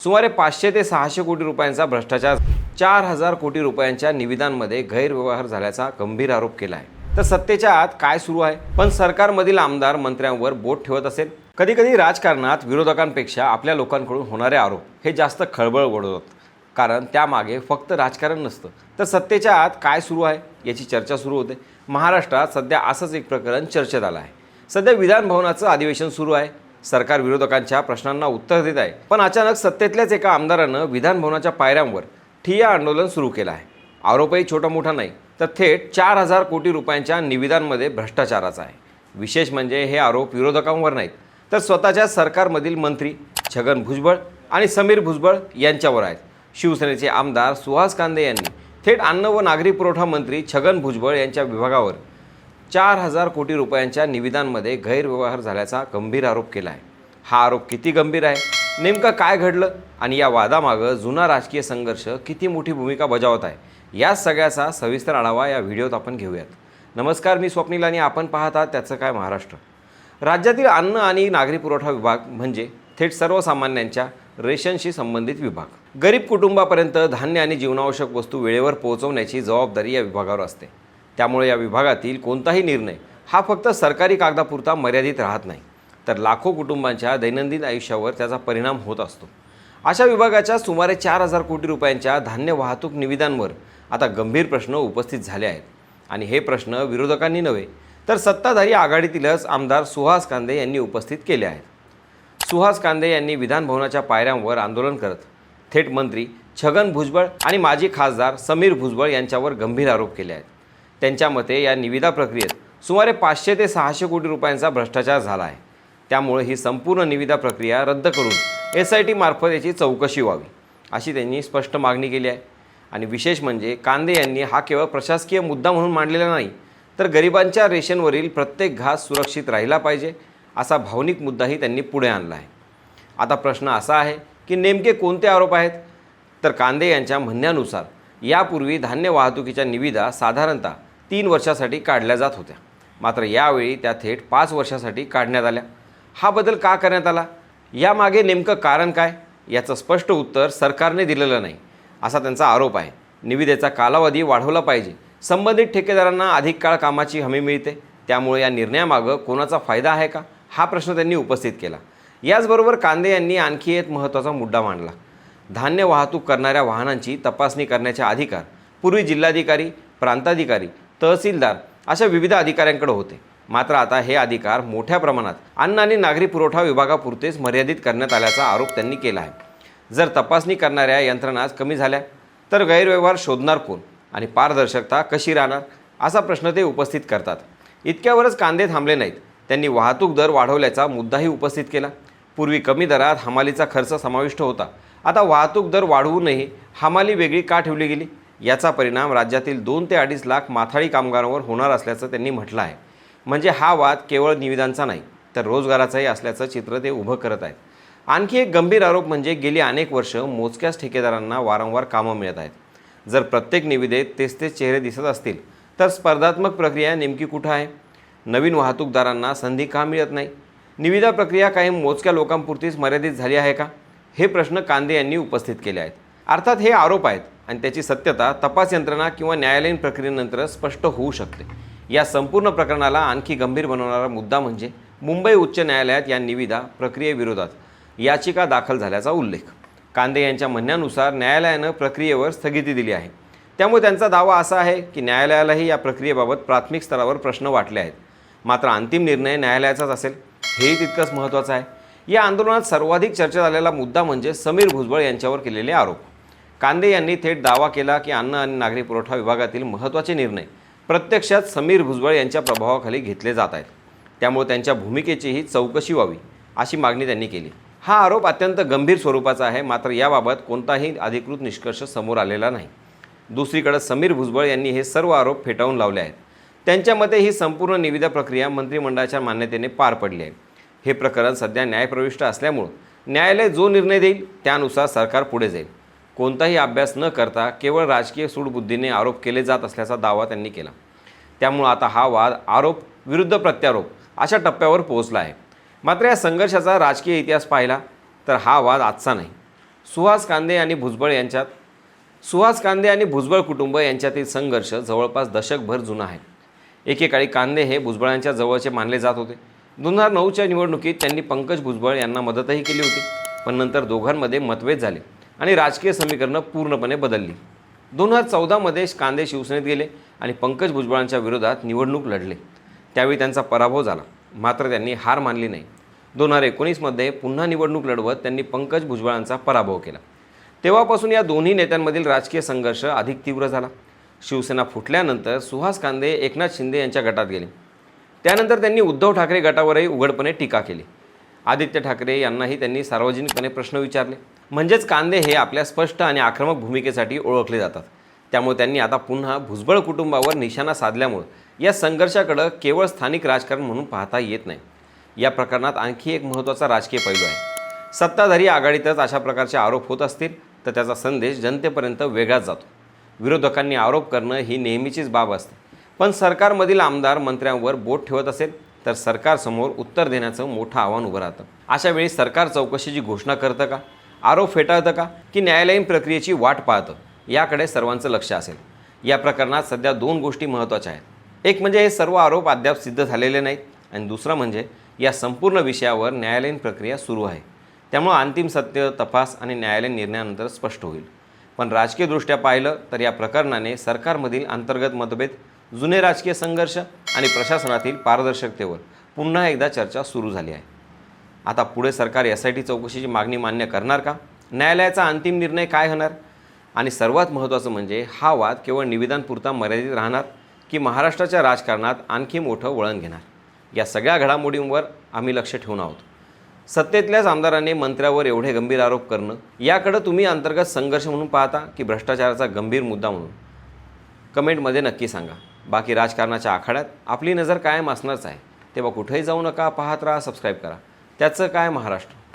सुमारे 500 ते 600 कोटी रुपयांचा भ्रष्टाचार, 4000 कोटी रुपयांच्या निविदांमध्ये गैरव्यवहार झाल्याचा गंभीर आरोप केला आहे। तर सत्तेच्या आत काय सुरू आहे? पण सरकारमधील आमदार मंत्र्यांवर बोट ठेवत असेल। कधी कधी राजकारणात विरोधकांपेक्षा आपल्या लोकांकडून होणारे आरोप हे जास्त खळबळ उडवतात, कारण त्यामागे फक्त राजकारण नसतं, तर सत्तेच्या आत काय सुरू आहे याची चर्चा सुरू होते। महाराष्ट्रात सध्या असंच एक प्रकरण चर्चेत आलं आहे। सध्या विधान भवनाचं अधिवेशन सुरू आहे। सरकार विरोधकांच्या प्रश्नांना उत्तर देत आहे, पण अचानक सत्तेतल्याच एका आमदारानं विधान भवनाच्या पायऱ्यांवर ठिय्या आंदोलन सुरू केलं आहे। आरोपही छोटा मोठा नाही, तर थेट 4000 कोटी रुपयांच्या निविदांमध्ये भ्रष्टाचाराचा आहे। विशेष म्हणजे हे आरोप विरोधकांवर नाहीत, तर स्वतःच्या सरकारमधील मंत्री छगन भुजबळ आणि समीर भुजबळ यांच्यावर आहेत। शिवसेनेचे आमदार सुहास कांदे यांनी थेट अन्न व नागरी पुरवठा मंत्री छगन भुजबळ यांच्या विभागावर 4000 कोटी रुपयांच्या निविदांमध्ये गैरव्यवहार झाल्याचा गंभीर आरोप केला आहे। हा आरोप किती गंभीर आहे, नेमकं काय घडलं आणि या वादामागं जुना राजकीय संघर्ष किती मोठी भूमिका बजावत आहे, या सगळ्याचा सविस्तर आढावा या व्हिडिओत आपण घेऊयात। नमस्कार, मी स्वप्नील आणि आपण पाहत आहात त्याचं काय महाराष्ट्र। राज्यातील अन्न आणि नागरी पुरवठा विभाग म्हणजे थेट सर्वसामान्यांच्या रेशनशी संबंधित विभाग। गरीब कुटुंबापर्यंत धान्य आणि जीवनावश्यक वस्तू वेळेवर पोहोचवण्याची जबाबदारी या विभागावर असते। त्यामुळे या विभागातील कोणताही निर्णय हा फक्त सरकारी कागदापुरता मर्यादित राहत नाही, तर लाखो कुटुंबांच्या दैनंदिन आयुष्यावर त्याचा परिणाम होत असतो। अशा विभागाच्या सुमारे 4000 कोटी रुपयांच्या धान्य वाहतूक निविदांवर आता गंभीर प्रश्न उपस्थित झाले आहेत। आणि हे प्रश्न विरोधकांनी नव्हे, तर सत्ताधारी आघाडीतीलच आमदार सुहास कांदे यांनी उपस्थित केले आहेत। सुहास कांदे यांनी विधान भवनाच्या पायऱ्यांवर आंदोलन करत थेट मंत्री छगन भुजबळ आणि माजी खासदार समीर भुजबळ यांच्यावर गंभीर आरोप केले आहेत। त्यांच्या मते या निविदा प्रक्रियेत सुमारे 500 ते 600 कोटी रुपयांचा भ्रष्टाचार झाला आहे। त्यामुळे ही संपूर्ण निविदा प्रक्रिया रद्द करून SIT मार्फत याची चौकशी व्हावी, अशी त्यांनी स्पष्ट मागणी केली आहे। आणि विशेष म्हणजे कांदे यांनी हा केवळ प्रशासकीय मुद्दा म्हणून मांडलेला नाही, तर गरिबांच्या रेशनवरील प्रत्येक घास सुरक्षित राहिला पाहिजे असा भावनिक मुद्दाही त्यांनी पुढे आणला आहे। आता प्रश्न असा आहे की नेमके कोणते आरोप आहेत? तर कांदे यांच्या म्हणण्यानुसार यापूर्वी धान्य वाहतुकीच्या निविदा साधारणतः 3 वर्षासाठी काढल्या जात होत्या, मात्र यावेळी त्या थेट 5 वर्षासाठी काढण्यात आल्या। हा बदल का करण्यात आला, यामागे नेमकं कारण काय, याचं स्पष्ट उत्तर सरकारने दिलेलं नाही, असा त्यांचा आरोप आहे। निविदेचा कालावधी वाढवला पाहिजे, संबंधित ठेकेदारांना अधिक काळ कामाची हमी मिळते, त्यामुळे या निर्णयामागं कोणाचा फायदा आहे का, हा प्रश्न त्यांनी उपस्थित केला। याचबरोबर कांदे यांनी आणखी एक महत्त्वाचा मुद्दा मांडला। धान्य वाहतूक करणाऱ्या वाहनांची तपासणी करण्याचे अधिकार पूर्वी जिल्हाधिकारी, प्रांताधिकारी, तहसीलदार अशा विविध अधिकाऱ्यांकडे होते, मात्र आता हे अधिकार मोठ्या प्रमाणात अन्न आणि नागरी पुरवठा विभागापुरतेच मर्यादित करण्यात आल्याचा आरोप त्यांनी केला आहे। जर तपासणी करणाऱ्या यंत्रणाच कमी झाल्या तर गैरव्यवहार शोधणार कोण आणि पारदर्शकता कशी राहणार, असा प्रश्न ते उपस्थित करतात। इतक्यावरच कांदे थांबले नाहीत, त्यांनी वाहतूक दर वाढवल्याचा मुद्दाही उपस्थित केला। पूर्वी कमी दरात हमालीचा खर्च समाविष्ट होता, आता वाहतूक दर वाढवूनही हमाली वेगळी का ठेवली गेली, याचा परिणाम राज्यातील 2 ते 2.5 लाख माथाडी कामगारांवर होणार असल्याचं त्यांनी म्हटलं आहे। म्हणजे हा वाद केवळ निविदांचा नाही, तर रोजगाराचाही असल्याचं चित्र ते उभं करत आहेत। आणखी एक गंभीर आरोप म्हणजे गेली अनेक वर्ष मोजक्याच ठेकेदारांना वारंवार कामं मिळत आहेत। जर प्रत्येक निविदेत तेच चेहरे दिसत असतील तर स्पर्धात्मक प्रक्रिया नेमकी कुठं आहे? नवीन वाहतूकदारांना संधी का मिळत नाही? निविदा प्रक्रिया काही मोजक्या लोकांपुरतीच मर्यादित झाली आहे का? हे प्रश्न कांदे यांनी उपस्थित केले आहेत। अर्थात हे आरोप आहेत आणि त्याची सत्यता तपास यंत्रणा किंवा न्यायालयीन प्रक्रियेनंतर स्पष्ट होऊ शकते। या संपूर्ण प्रकरणाला आणखी गंभीर बनवणारा मुद्दा म्हणजे मुंबई उच्च न्यायालयात या निविदा प्रक्रियेविरोधात याचिका दाखल झाल्याचा उल्लेख। कांदे यांच्या म्हणण्यानुसार न्यायालयानं प्रक्रियेवर स्थगिती दिली आहे, त्यामुळे त्यांचा दावा असा आहे की न्यायालयालाही या प्रक्रियेबाबत प्राथमिक स्तरावर प्रश्न वाटले आहेत, मात्र अंतिम निर्णय न्यायालयाचाच असेल, हेही तितकंच महत्त्वाचं आहे। या आंदोलनात सर्वाधिक चर्चा झालेला मुद्दा म्हणजे समीर भुजबळ यांच्यावर केलेले आरोप। कांदे यांनी थेट दावा केला की अन्न आणि नागरी पुरवठा विभागातील महत्त्वाचे निर्णय प्रत्यक्षात समीर भुजबळ यांच्या प्रभावाखाली घेतले जात आहेत, त्यामुळे त्यांच्या भूमिकेचीही चौकशी व्हावी, अशी मागणी त्यांनी केली। हा आरोप अत्यंत गंभीर स्वरूपाचा आहे, मात्र याबाबत कोणताही अधिकृत निष्कर्ष समोर आलेला नाही। दुसरीकडे समीर भुजबळ यांनी हे सर्व आरोप फेटाळून लावले आहेत। त्यांच्या मते ही संपूर्ण निविदा प्रक्रिया मंत्रिमंडळाच्या मान्यतेने पार पडली आहे। हे प्रकरण सध्या न्यायप्रविष्ट असल्यामुळे न्यायालय जो निर्णय देईल त्यानुसार सरकार पुढे जाईल। कोणताही अभ्यास न करता केवळ राजकीय सूडबुद्धीने आरोप केले जात असल्याचा दावा त्यांनी केला। त्यामुळे आता हा वाद आरोप विरुद्ध प्रत्यारोप अशा टप्प्यावर पोहोचला आहे। मात्र या संघर्षाचा राजकीय इतिहास पाहिला तर हा वाद आजचा नाही। सुहास कांदे आणि भुजबळ कुटुंब यांच्यातील संघर्ष जवळपास दशकभर जुना आहे. एकेकाळी कांदे हे भुजबळांच्या जवळचे मानले जात होते. 2009च्या निवडणुकीत त्यांनी पंकज भुजबळ यांना मदतही केली होती, पण नंतर दोघांमध्ये मतभेद झाले आणि राजकीय समीकरणं पूर्णपणे बदलली. 2014मध्ये कांदे शिवसेनेत गेले आणि पंकज भुजबळांच्या विरोधात निवडणूक लढले. त्यावेळी त्यांचा पराभव झाला, मात्र त्यांनी हार मानली नाही. 2019मध्ये पुन्हा निवडणूक लढवत त्यांनी पंकज भुजबळांचा पराभव केला. तेव्हापासून या दोन्ही नेत्यांमधील राजकीय संघर्ष अधिक तीव्र झाला. शिवसेना फुटल्यानंतर सुहास कांदे एकनाथ शिंदे यांच्या गटात गेले. त्यानंतर त्यांनी उद्धव ठाकरे गटावरही उघडपणे टीका केली. आदित्य ठाकरे यांनाही त्यांनी सार्वजनिकपणे प्रश्न विचारले. म्हणजेच कांदे हे आपल्या स्पष्ट आणि आक्रमक भूमिकेसाठी ओळखले जातात. त्यामुळे त्यांनी आता पुन्हा भुजबळ कुटुंबावर निशाणा साधल्यामुळे या संघर्षाकडे केवळ स्थानिक राजकारण म्हणून पाहता येत नाही. या प्रकरणात आणखी एक महत्त्वाचा राजकीय पैलू आहे. सत्ताधारी आघाडीतच अशा प्रकारचे आरोप होत असतील तर त्याचा संदेश जनतेपर्यंत वेगळाच जातो. विरोधकांनी आरोप करणं ही नेहमीचीच बाब असते, पण सरकारमधील आमदार मंत्र्यांवर बोट ठेवत असेल तर सरकारसमोर उत्तर देण्याचं मोठं आव्हान उभं राहतं. अशा वेळी सरकार चौकशीची घोषणा करतं का, आरोप फेटाळतं का, की न्यायालयीन प्रक्रियेची वाट पाहतं, याकडे सर्वांचं लक्ष असेल. या प्रकरणात सध्या दोन गोष्टी महत्त्वाच्या आहेत. एक म्हणजे हे सर्व आरोप अद्याप सिद्ध झालेले नाहीत, आणि दुसरं म्हणजे या संपूर्ण विषयावर न्यायालयीन प्रक्रिया सुरू आहे. त्यामुळे अंतिम सत्य, तपास आणि न्यायालयीन निर्णयानंतर स्पष्ट होईल. पण राजकीयदृष्ट्या पाहिलं तर या प्रकरणाने सरकारमधील अंतर्गत मतभेद, जुने राजकीय संघर्ष आणि प्रशासनातील पारदर्शकतेवर पुन्हा एकदा चर्चा सुरू झाली आहे. आता पुढे सरकार SIT चौकशीची मागणी मान्य करणार का? न्यायालयाचा अंतिम निर्णय काय होणार? आणि सर्वात महत्त्वाचं म्हणजे हा वाद केवळ निवेदनपुरता मर्यादित राहणार की महाराष्ट्राच्या राजकारणात आणखी मोठं वळण घेणार? या सगळ्या घडामोडींवर आम्ही लक्ष ठेवून आहोत. सत्तेतल्याच आमदारांनी मंत्र्यावर एवढे गंभीर आरोप करणं, याकडं तुम्ही अंतर्गत संघर्ष म्हणून पाहता की भ्रष्टाचाराचा गंभीर मुद्दा म्हणून? कमेंटमध्ये नक्की सांगा. बाकी राजकारणाच्या आखाड्यात आपली नजर कायम असणारच आहे. तेव्हा कुठेही जाऊ नका, पाहत राहा, सबस्क्राईब करा. त्याचं काय महाराष्ट्र.